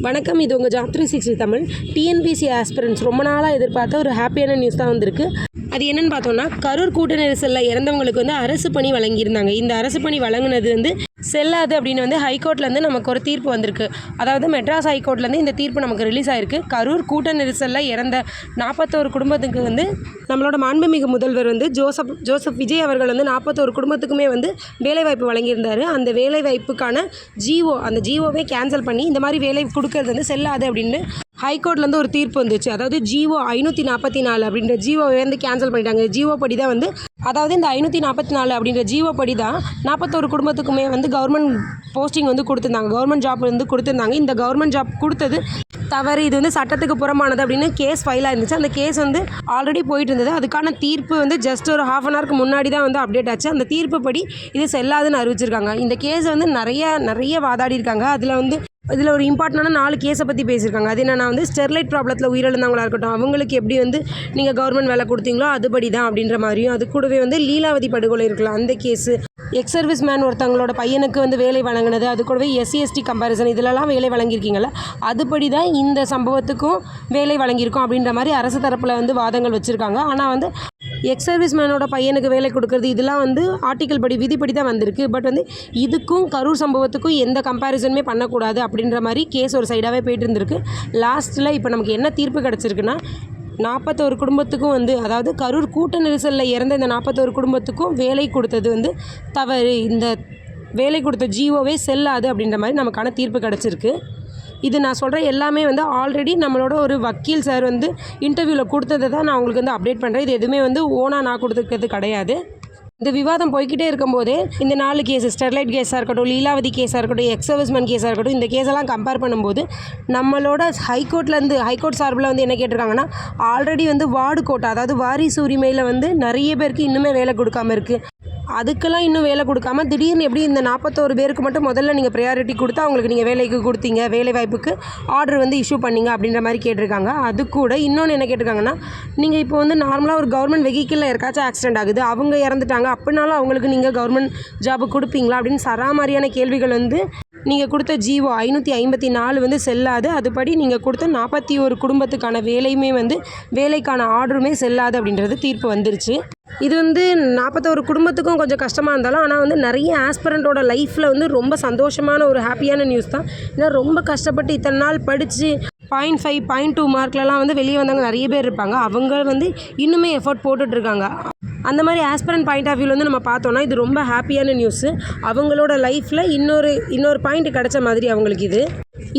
வணக்கம், இது உங்கள் ஜாப் 360 தமிழ். டிஎன்பிஎஸ்சி ஆஸ்பிரண்ட்ஸ் ரொம்ப நாளாக எதிர்பார்த்த ஒரு ஹாப்பியான நியூஸ் தான் வந்திருக்கு. அது என்னென்னு பார்த்தோன்னா, கரூர் கூட்ட நெரிசலில் இறந்தவங்களுக்கு வந்து அரசு பணி வழங்கியிருந்தாங்க. இந்த அரசு பணி வழங்கினது வந்து செல்லாது அப்படின்னு வந்து ஹைகோர்ட்லேருந்து நமக்கு ஒரு தீர்ப்பு வந்திருக்கு. அதாவது மெட்ராஸ் ஹைகோர்ட்லேருந்து இந்த தீர்ப்பு நமக்கு ரிலீஸ் ஆகிருக்கு. கரூர் கூட்ட நெரிசலில் இறந்த 41 குடும்பத்துக்கு வந்து நம்மளோட மாண்புமிகு முதல்வர் வந்து ஜோசப் விஜய் அவர்கள் வந்து 41 குடும்பத்துக்குமே வந்து வேலைவாய்ப்பு வழங்கியிருந்தார். அந்த வேலைவாய்ப்புக்கான அந்த ஜிஓவே கேன்சல் பண்ணி இந்த மாதிரி வேலை கொடுக்கறது வந்து செல்லாது அப்படின்னு ஹைகோர்ட்லேருந்து ஒரு தீர்ப்பு வந்துச்சு. அதாவது ஜிஓ 544 அப்படின்ற ஜிஓவை வந்து கேன்சல் பண்ணிட்டாங்க. ஜிஓ படி தான் வந்து, அதாவது இந்த 544 அப்படின்ற ஜிஓ படி தான் 41 குடும்பத்துக்குமே வந்து கவர்மெண்ட் போஸ்டிங் வந்து கொடுத்துருந்தாங்க, கவர்மெண்ட் ஜாப் வந்து கொடுத்துருந்தாங்க. இந்த கவர்மெண்ட் ஜாப் கொடுத்தது தவறு, இது வந்து சட்டத்துக்கு புறமானது அப்படின்னு கேஸ் ஃபைலாக இருந்துச்சு. அந்த கேஸ் வந்து ஆல்ரெடி போயிட்டு இருந்தது. அதுக்கான தீர்ப்பு வந்து ஜஸ்ட் ஒரு ½ அன் ஹவருக்கு முன்னாடி தான் வந்து அப்டேட் ஆச்சு. அந்த தீர்ப்பு படி இது செல்லாதுன்னு அறிவிச்சிருக்காங்க. இந்த கேஸ் வந்து நிறைய வாதாடி இருக்காங்க. இதில் ஒரு இம்பார்ட்டண்டான 4 கேஸை பற்றி பேசியிருக்காங்க. அது என்னென்னா வந்து ஸ்டெர்லைட் ப்ராப்ளத்தில் உயிரிழந்தவங்களா இருக்கட்டும், அவங்களுக்கு எப்படி வந்து நீங்கள் கவர்மெண்ட் வேலை கொடுத்தீங்களோ அதுபடி தான் அப்படின்ற மாதிரியும், அது கூடவே வந்து லீலாவதி படுகொலை இருக்கலாம் அந்த கேஸு, எக்ஸ் சர்வீஸ் மேன் ஒருத்தவங்களோட பையனுக்கு வந்து வேலை வழங்கினது, அது கூடவே SC/ST கம்பேரிசன், இதிலெல்லாம் வேலை வழங்கியிருக்கீங்களா அதுபடி தான் இந்த சம்பவத்துக்கும் வேலை வழங்கியிருக்கோம் அப்படின்ற மாதிரி அரசு தரப்பில் வந்து வாதங்கள் வச்சுருக்காங்க. ஆனால் வந்து எக்ஸ் சர்வீஸ் மேனோட பையனுக்கு வேலை கொடுக்குறது இதெல்லாம் வந்து ஆர்டிக்கல் படி விதிப்படி தான் வந்திருக்கு. பட் வந்து இதுக்கும் கரூர் சம்பவத்துக்கும் எந்த கம்பேரிசனுமே பண்ணக்கூடாது அப்படின்ற மாதிரி கேஸ் ஒரு சைடாகவே போயிட்டு இருந்திருக்கு. லாஸ்ட்டில் இப்போ நமக்கு என்ன தீர்ப்பு கிடச்சிருக்குன்னா, 41 குடும்பத்துக்கும் வந்து, அதாவது கரூர் கூட்ட நெரிசலில் இறந்த இந்த 41 குடும்பத்துக்கும் வேலை கொடுத்தது வந்து தவறு, இந்த வேலை கொடுத்த ஜிஓவே செல்லாது அப்படின்ற மாதிரி நமக்கான தீர்ப்பு கிடச்சிருக்கு. இது நான் சொல்கிற எல்லாமே வந்து ஆல்ரெடி நம்மளோட ஒரு வக்கீல் சார் வந்து இன்டர்வியூவில் கொடுத்ததை தான் நான் உங்களுக்கு வந்து அப்டேட் பண்ணுறேன். இது எதுவுமே வந்து ஓனாக நான் கொடுத்துருக்கிறது கிடையாது. இந்த விவாதம் போய்கிட்டே இருக்கும்போதே இந்த 4 கேஸு, ஸ்டெர்லைட் கேஸாக இருக்கட்டும், லீலாவதி கேஸாக இருக்கட்டும், எக்ஸ் சர்வீஸ்மேன் கேஸாக இருக்கட்டும், இந்த கேஸெல்லாம் கம்பேர் பண்ணும்போது நம்மளோட ஹைகோர்ட் சார்பில் வந்து என்ன கேட்டிருக்காங்கன்னா, ஆல்ரெடி வந்து வார்டு கோட்டா, அதாவது வாரிசு உரிமையில் வந்து நிறைய பேருக்கு இன்னுமே வேலை கொடுக்காமல் இருக்குது. அதுக்கெல்லாம் இன்னும் வேலை கொடுக்காம திடீர்னு எப்படி இந்த 41 பேருக்கு மட்டும் முதல்ல நீங்கள் ப்ரையாரிட்டி கொடுத்து அவங்களுக்கு நீங்கள் வேலைக்கு கொடுத்தீங்க, வேலை வாய்ப்புக்கு ஆர்டர் வந்து இஷ்யூ பண்ணிங்க அப்படின்ற மாதிரி கேட்டிருக்காங்க. அது கூட இன்னொன்று என்ன கேட்டிருக்காங்கன்னா, நீங்கள் இப்போ வந்து நார்மலாக ஒரு கவர்மெண்ட் வெஹிக்கிளில் யாருக்காச்சும் ஆக்சிடென்ட் ஆகுது, அவங்க இறந்துட்டாங்க அப்படின்னாலும் அவங்களுக்கு நீங்கள் கவர்மெண்ட் ஜாபு கொடுப்பீங்களா அப்படின்னு சராமாரியான கேள்விகள் வந்து நீங்கள் கொடுத்த ஜிஓ 554 வந்து செல்லாது, அதுபடி நீங்கள் கொடுத்த 41 குடும்பத்துக்கான வேலையுமே வந்து வேலைக்கான ஆர்டருமே செல்லாது அப்படின்றது தீர்ப்பு வந்துருச்சு. இது வந்து 41 குடும்பத்துக்கும் கொஞ்சம் கஷ்டமாக இருந்தாலும், ஆனால் வந்து நிறைய ஆஸ்பிரண்ட்டோட லைஃப்பில் வந்து ரொம்ப சந்தோஷமான ஒரு ஹாப்பியான நியூஸ் தான். ஏன்னா ரொம்ப கஷ்டப்பட்டு இத்தனை நாள் படித்து 0.5 0.2 மார்க்லலாம் வந்து வெளியே வந்தவங்க நிறைய பேர் இருப்பாங்க. அவங்க வந்து இன்னுமே எஃபர்ட் போட்டுட்ருக்காங்க. அந்த மாதிரி ஆஸ்பிரண்ட் பாயிண்ட் ஆஃப் வியூவில் வந்து நம்ம பார்த்தோன்னா இது ரொம்ப ஹாப்பியான நியூஸு. அவங்களோட லைஃப்பில் இன்னொரு பாயிண்ட் கிடச்ச மாதிரி அவங்களுக்கு இது.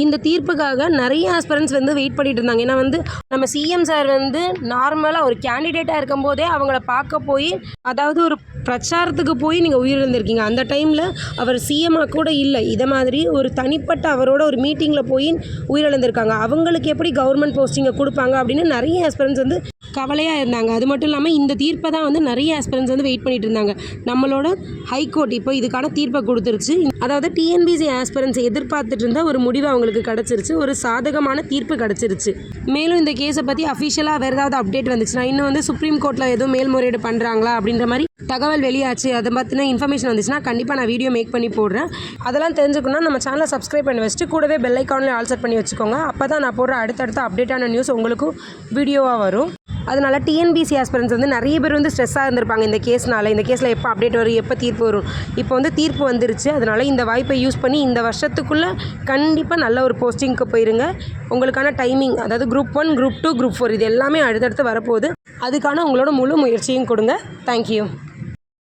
இந்த தீர்ப்புக்காக நிறைய ஆஸ்பிரண்ட்ஸ் வந்து வெயிட் பண்ணிட்டு இருந்தாங்க. ஏன்னா வந்து நம்ம சிஎம் சார் வந்து நார்மலாக ஒரு கேண்டிடேட்டாக இருக்கும்போதே அவங்கள பார்க்க போய், அதாவது ஒரு பிரச்சாரத்துக்கு போய் நீங்கள் உயிரிழந்திருக்கீங்க. அந்த டைமில் அவர் சிஎம்மாக கூட இல்லை, இதை மாதிரி ஒரு தனிப்பட்ட அவரோட ஒரு மீட்டிங்கில் போய் உயிரிழந்திருக்காங்க. அவங்களுக்கு எப்படி கவர்மெண்ட் போஸ்டிங்கை கொடுப்பாங்க அப்படின்னு நிறைய ஆஸ்பிரண்ட்ஸ் வந்து கவலையாக இருந்தாங்க. அது மட்டும் இல்லாமல் இந்த தீர்ப்பை தான் வந்து நிறைய ஆஸ்பிரண்ட்ஸ் வந்து வெயிட் பண்ணிட்டு இருந்தாங்க. நம்மளோட ஹைகோர்ட் இப்போ இதுக்கான தீர்ப்பை கொடுத்துருச்சு. அதாவது டிஎன்பிஎஸ்சி ஆஸ்பிரண்ட்ஸ் எதிர்பார்த்துட்டு இருந்த ஒரு முடிவு அவங்களுக்கு கிடச்சிருச்சு, ஒரு சாதகமான தீர்ப்பு கிடச்சிருச்சு. மேலும் இந்த கேஸை பற்றி அஃபிஷியலாக வேறு ஏதாவது அப்டேட் வந்துச்சுன்னா, இன்னும் வந்து சுப்ரீம் கோர்ட்டில் எதுவும் மேல்முறையீடு பண்ணுறாங்களா அப்படின்ற மாதிரி தகவல் வெளியாச்சு, அதை பற்றின இன்ஃபர்மேஷன் வந்துச்சுன்னா கண்டிப்பாக நான் வீடியோ மேக் பண்ணி போடுறேன். அதெல்லாம் தெரிஞ்சுக்கணும்னா நம்ம சேனலை சப்ஸ்கிரைப் பண்ணி வச்சுட்டு கூடவே பெல் ஐக்கானில் ஆல் செட் பண்ணி வச்சுக்கோங்க. அப்போ தான் நான் போடுற அடுத்தடுத்த அப்டேட்டான நியூஸ் உங்களுக்கும் வீடியோவாக வரும். அதனால் டிஎன்பிஎஸ்சி ஆஸ்பிரண்ட்ஸ் வந்து நிறைய பேர் வந்து ஸ்ட்ரெஸ்ஸாக இருந்திருப்பாங்க இந்த கேஸ்னால். இந்த கேஸில் எப்போ அப்டேட் வரும், எப்போ தீர்ப்பு வரும். இப்போ வந்து தீர்ப்பு வந்துருச்சு. அதனால் இந்த வாய்ப்பை யூஸ் பண்ணி இந்த வருஷத்துக்குள்ளே கண்டிப்பாக நல்ல ஒரு போஸ்டிங்க்கு போயிருங்க. உங்களுக்கான டைமிங், அதாவது Group 1, Group 2, Group 4 இது எல்லாமே அடுத்தடுத்து வரப்போகுது. அதுக்கான உங்களோட முழு முயற்சியும் கொடுங்க. தேங்க்யூ.